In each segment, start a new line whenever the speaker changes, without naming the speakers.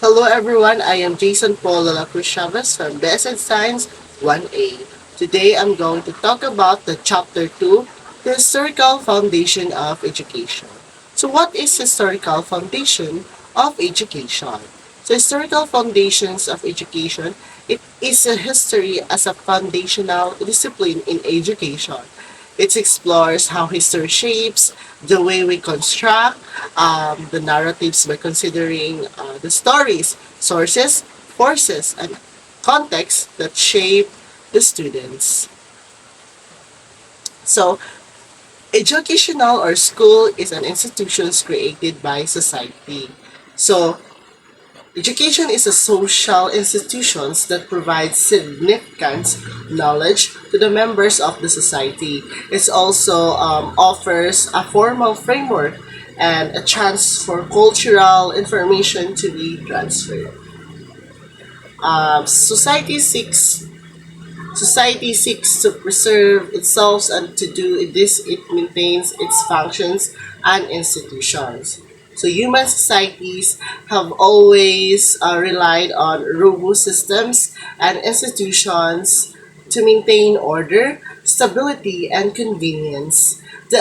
Hello everyone, I am Jason Paul de la Cruz Chavez from BSN Science 1A. Today I'm going to talk about the Chapter 2, the Historical Foundation of Education. So what is historical foundation of education? So historical foundations of education, it is a history as a foundational discipline in education. It explores how history shapes the way we construct the narratives by considering the stories, sources, forces, and contexts that shape the students. So, educational or school is an institution created by society. So, education is a social institution that provides significant knowledge to the members of the society. It also offers a formal framework and a chance for cultural information to be transferred. Society seeks to preserve itself, and to do this it maintains its functions and institutions. So human societies have always relied on robust systems and institutions to maintain order, stability, and convenience. The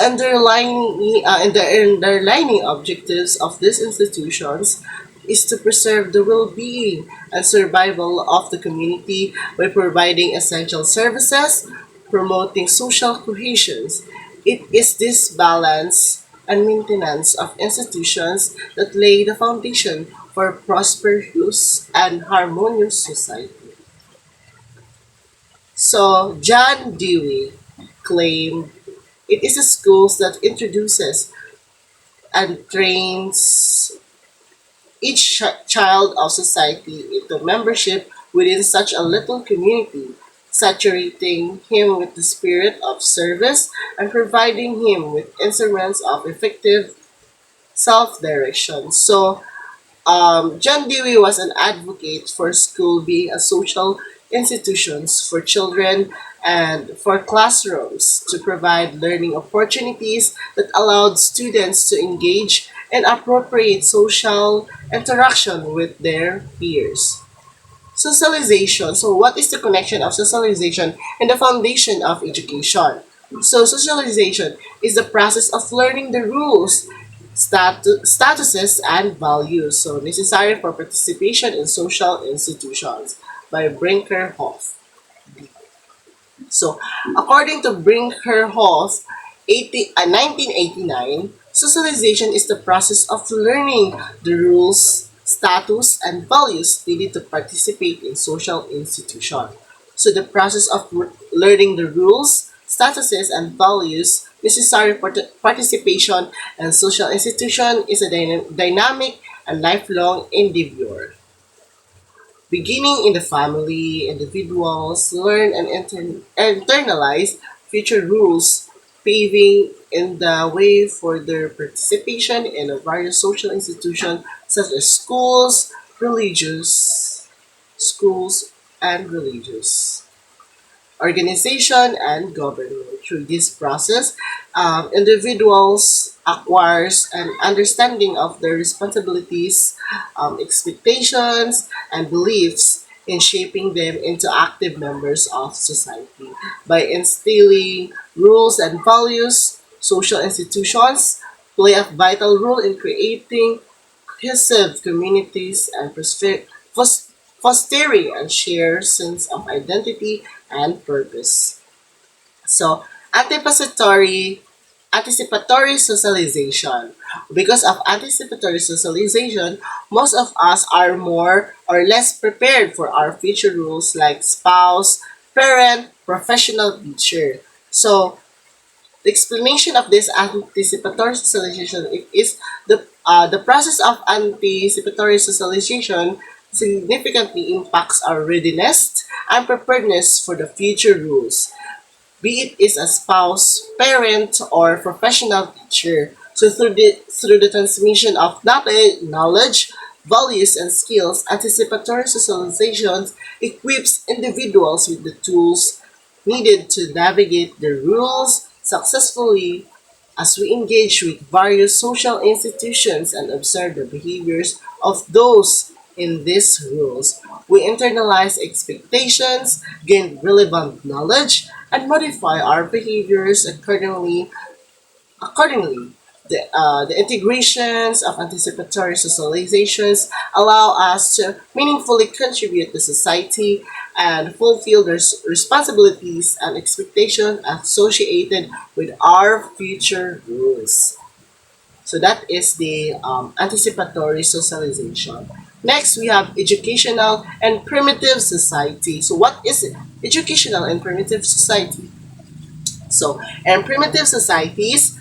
underlying objectives of these institutions is to preserve the well-being and survival of the community by providing essential services, promoting social cohesion. It is this balance and maintenance of institutions that lay the foundation for prosperous and harmonious society. So, John Dewey claimed it is a school that introduces and trains each child of society into membership within such a little community, saturating him with the spirit of service and providing him with instruments of effective self-direction. So, John Dewey was an advocate for school being a social institutions for children and for classrooms to provide learning opportunities that allowed students to engage in appropriate social interaction with their peers. Socialization. So, what is the connection of socialization and the foundation of education? So, socialization is the process of learning the rules, statuses, and values. So, necessary for participation in social institutions by Brinkerhoff. So, according to Brinkerhoff, 1989, socialization is the process of learning the rules, status, and values needed to participate in social institution. So, the process of learning the rules, statuses, and values necessary for the participation in social institution is a dynamic and lifelong endeavor. Beginning in the family, individuals learn and internalize future rules, paving in the way for their participation in various social institutions such as schools and religious organization and government. Through this process, individuals acquires an understanding of their responsibilities, expectations, and beliefs in shaping them into active members of society. By instilling rules and values, social institutions play a vital role in creating cohesive communities and fostering a shared sense of identity and purpose. So, anticipatory socialization. Because of anticipatory socialization, most of us are more or less prepared for our future roles like spouse, parent, professional teacher. So, the explanation of this anticipatory socialization is the process of anticipatory socialization significantly impacts our readiness and preparedness for the future rules, be it is a spouse, parent, or professional teacher. So through the transmission of knowledge, values, and skills, anticipatory socializations equips individuals with the tools needed to navigate the rules successfully as we engage with various social institutions and observe the behaviors of those in these rules. We internalize expectations, gain relevant knowledge, and modify our behaviors accordingly. The integrations of anticipatory socializations allow us to meaningfully contribute to society and fulfill the responsibilities and expectations associated with our future rules. So that is the anticipatory socialization. Next, we have educational and primitive society. So what is it? Educational and primitive society. So, in primitive societies,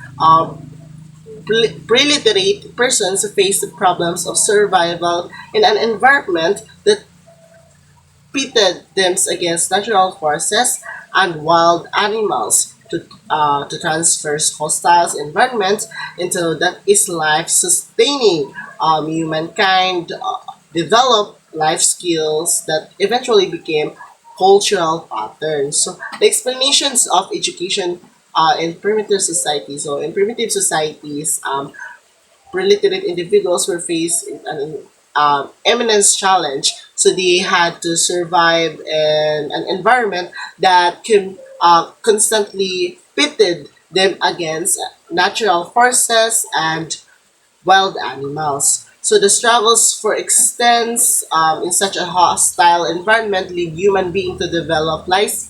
preliterate persons face the problems of survival in an environment that pitted them against natural forces and wild animals to transfer hostile environment into that is life sustaining. Humankind developed life skills that eventually became cultural patterns. So the explanations of education in primitive societies. So in primitive societies, pre-literate individuals were faced in an eminence challenge. So they had to survive in an environment that can constantly pitted them against natural forces and wild animals. So the struggles for existence in such a hostile environment lead human beings to develop life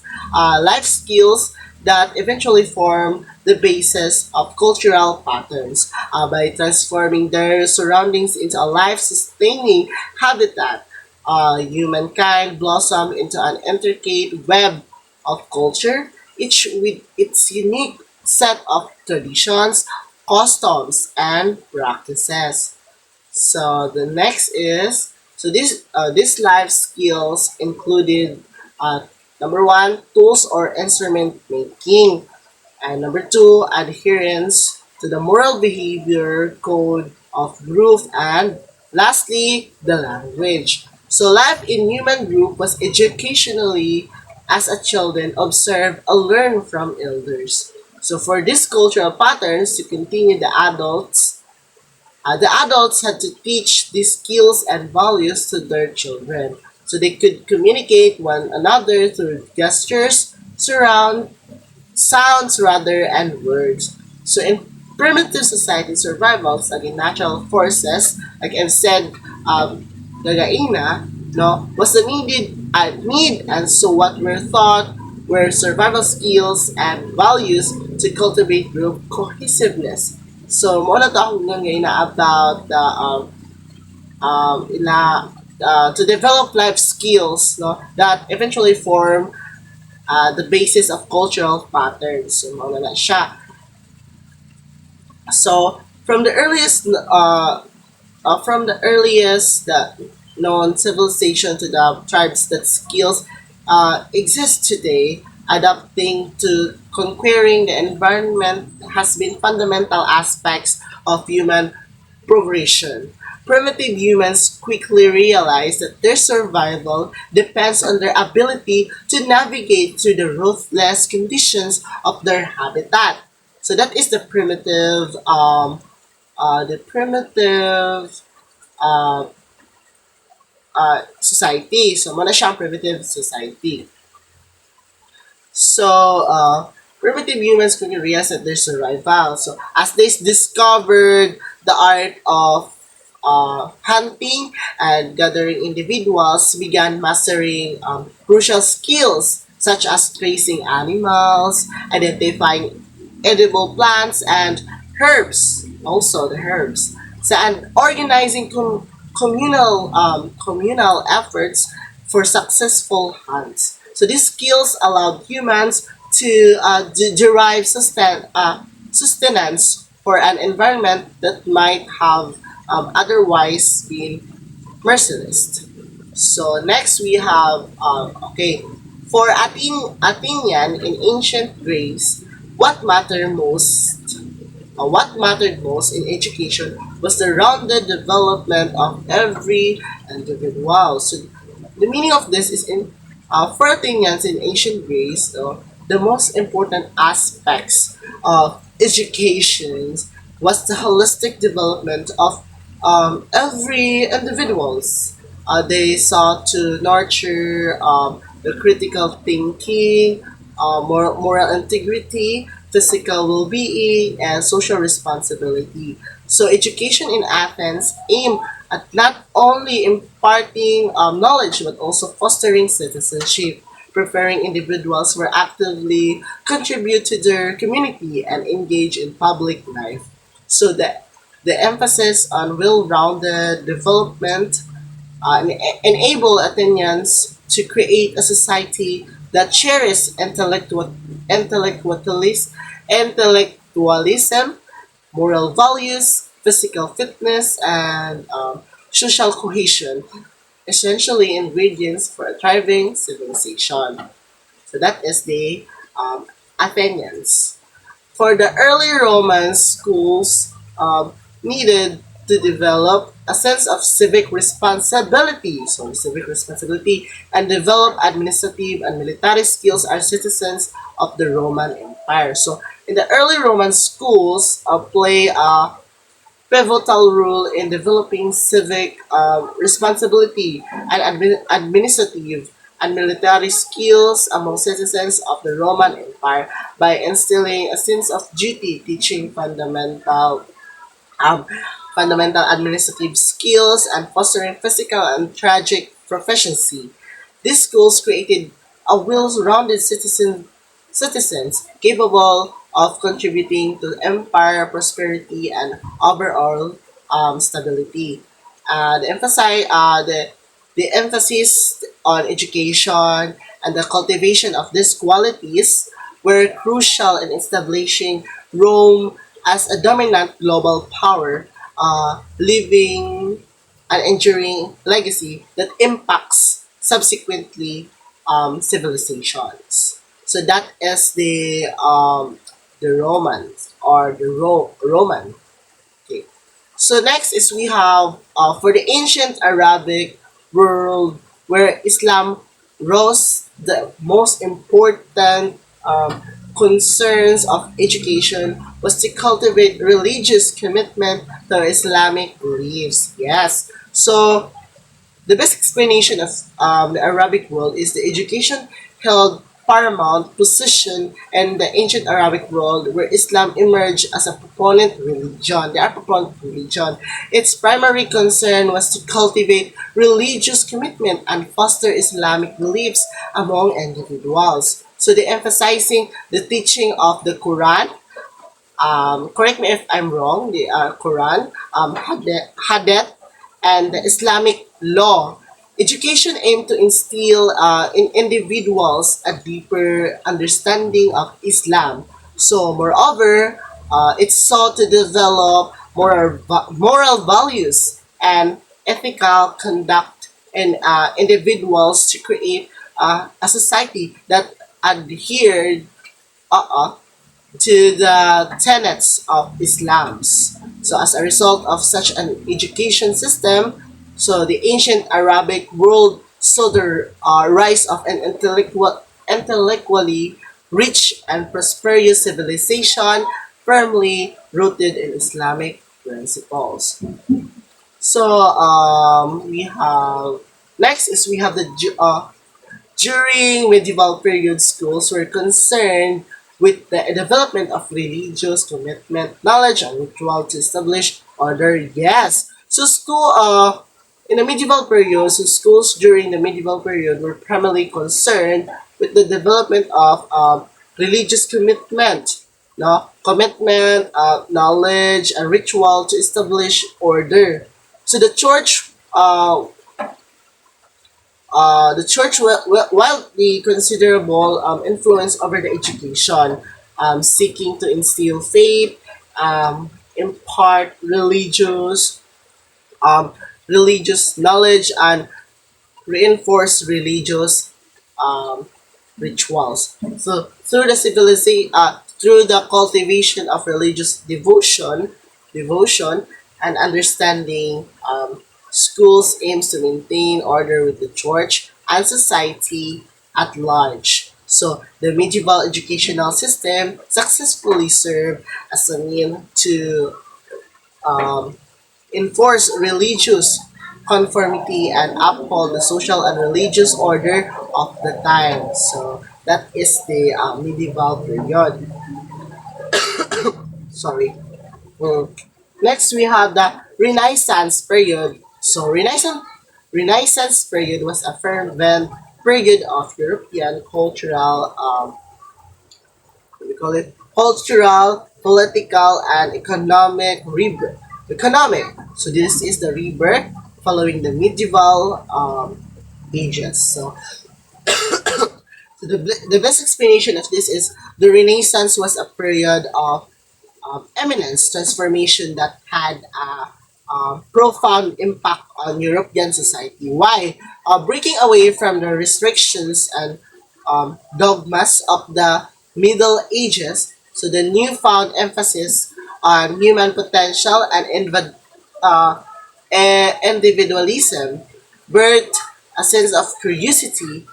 skills that eventually form the basis of cultural patterns by transforming their surroundings into a life-sustaining habitat. Humankind blossom into an intricate web of culture, each with its unique set of traditions, customs, and practices. So the next is these life skills included number one tools or instrument making, and number two adherence to the moral behavior code of group, and lastly the language. So life in human group was educationally as a children observe and learn from elders. So for these cultural patterns to continue, the adults had to teach these skills and values to their children so they could communicate one another through gestures, surround sounds rather and words. So in primitive society survivals against natural forces, like I've said, Gagaina, no, was a need, and so what were thought were survival skills and values to cultivate group cohesiveness. So mo na to akong ngayon about the to develop life skills no that eventually form the basis of cultural patterns. So mo na siya. So from the earliest known civilization to the tribes that skills exist today, adapting to conquering the environment has been fundamental aspects of human progression. Primitive humans quickly realized that their survival depends on their ability to navigate through the ruthless conditions of their habitat. So that is the primitive uh, society. So, muna siyang primitive society. So, primitive humans could realize their survival. So, as they discovered the art of hunting and gathering, individuals began mastering crucial skills such as tracing animals, identifying edible plants and herbs, also the herbs, so, and organizing communal efforts for successful hunts. So these skills allowed humans to derive sustenance for an environment that might have otherwise been merciless. So next we have for Athenian in ancient Greece, what mattered most what mattered most in education was the rounded development of every individual. So the meaning of this is in for Athenians in ancient Greece, the most important aspects of education was the holistic development of every individuals. They sought to nurture the critical thinking, moral integrity, physical well-being, and social responsibility. So education in Athens aimed at not only imparting knowledge but also fostering citizenship, preparing individuals who actively contribute to their community and engage in public life. So the emphasis on well-rounded development enable Athenians to create a society that cherishes intellectualis- intellectualism, moral values, physical fitness, and social cohesion, essentially ingredients for a thriving civilization. So that is the Athenians. For the early Roman schools needed to develop a sense of civic responsibility, and develop administrative and military skills as citizens of the Roman Empire. So in the early Roman schools play a pivotal role in developing civic responsibility and administrative and military skills among citizens of the Roman Empire by instilling a sense of duty, teaching um, fundamental administrative skills, and fostering physical and tragic proficiency. These schools created a well-rounded citizens capable of contributing to empire prosperity and overall stability. The emphasis on education and the cultivation of these qualities were crucial in establishing Rome as a dominant global power, leaving an enduring legacy that impacts subsequently civilizations. So that is the Romans or the Roman. Okay. So next is we have for the ancient Arabic world where Islam rose the most important concerns of education was to cultivate religious commitment to Islamic beliefs. Yes. So the best explanation of the Arabic world is the education held paramount position in the ancient Arabic world where Islam emerged as a proponent religion. They are proponent religion. Its primary concern was to cultivate religious commitment and foster Islamic beliefs among individuals. So they emphasizing the teaching of the Quran, correct me if I'm wrong, the Quran, Hadith, and the Islamic law. Education aimed to instill in individuals a deeper understanding of Islam. So, moreover, it sought to develop moral values and ethical conduct in individuals to create a society that adhered to the tenets of Islams. So as a result of such an education system, so the ancient Arabic world saw the rise of an intellectually rich and prosperous civilization firmly rooted in Islamic principles. So we have next is we have during medieval period, schools were concerned with the development of religious commitment, knowledge, and ritual to establish order. Yes. So in the medieval period, so schools during the medieval period were primarily concerned with the development of religious commitment, no commitment, knowledge, and ritual to establish order. So the church wield the considerable influence over the education, seeking to instill faith, impart um, religious knowledge, and reinforce religious um, rituals. So through the cultivation of religious devotion and understanding, schools aims to maintain order with the church and society at large. So the medieval educational system successfully served as a mean to um, enforce religious conformity and uphold the social and religious order of the time. So that is the medieval period. Sorry. Mm. Next, we have the Renaissance period. So, Renaissance period was a fervent period of European cultural, what do we call it? Cultural, political, and economic rebirth. Economic. So, this is the rebirth following the medieval ages. So the best explanation of this is the Renaissance was a period of eminence transformation that had a profound impact on European society. Why? Breaking away from the restrictions and dogmas of the Middle Ages, so the newfound emphasis on human potential and uh, individualism birthed a sense of curiosity,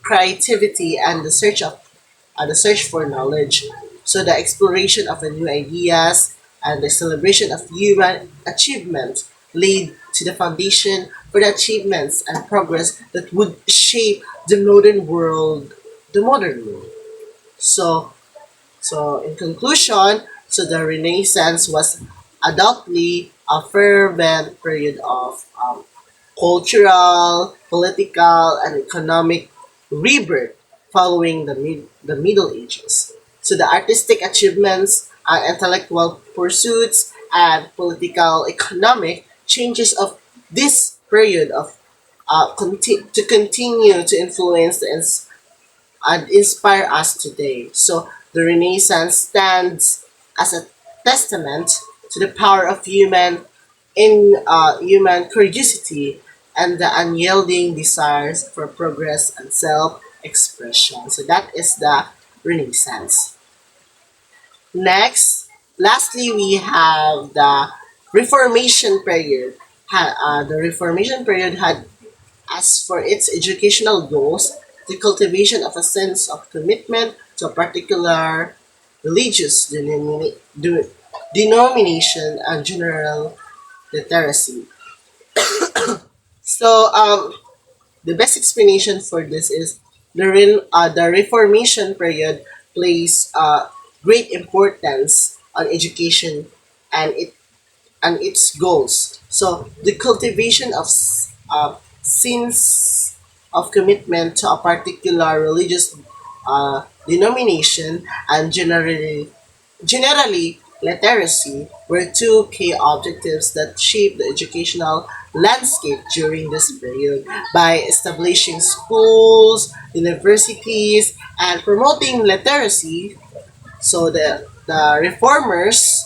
creativity, and the search for knowledge. So the exploration of the new ideas and the celebration of human achievement lead to the foundation for the achievements and progress that would shape the modern world. So in conclusion, so the Renaissance was undoubtedly a fervent period of cultural, political, and economic rebirth following the Middle Ages. So the artistic achievements, intellectual pursuits, and political economic changes of this period of to continue to influence and inspire us today. So the Renaissance stands as a testament to the power of human curiosity and the unyielding desires for progress and self-expression. So that is the Renaissance. Next, lastly, we have the Reformation period. The Reformation period had as for its educational goals, the cultivation of a sense of commitment to a particular religious denomination and general literacy. So, the best explanation for this is the Reformation period plays great importance on education and its goals. So the cultivation of sins of commitment to a particular religious denomination and generally literacy were two key objectives that shaped the educational landscape during this period by establishing schools, universities, and promoting literacy. So the reformers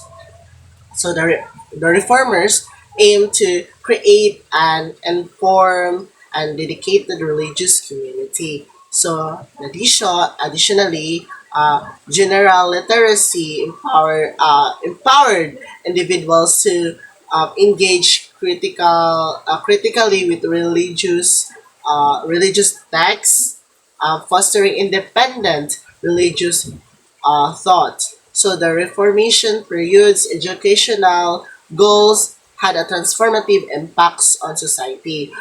the reformers aim to create an informed and dedicated religious community. So, additionally, general literacy empowered individuals to engage critically with religious texts, fostering independent religious thought. So the Reformation period's educational goals had a transformative impacts on society,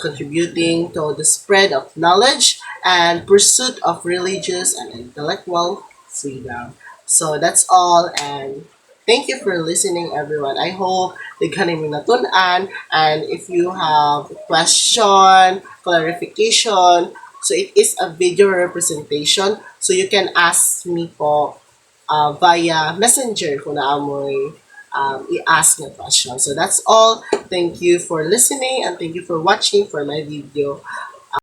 contributing to the spread of knowledge and pursuit of religious and intellectual freedom. So that's all, and thank you for listening, everyone. I hope they ganin yung natunan, and if you have question, clarification, so it is a video representation, so you can ask me po via messenger kung naamoy i-ask na question. So that's all. Thank you for listening and thank you for watching for my video.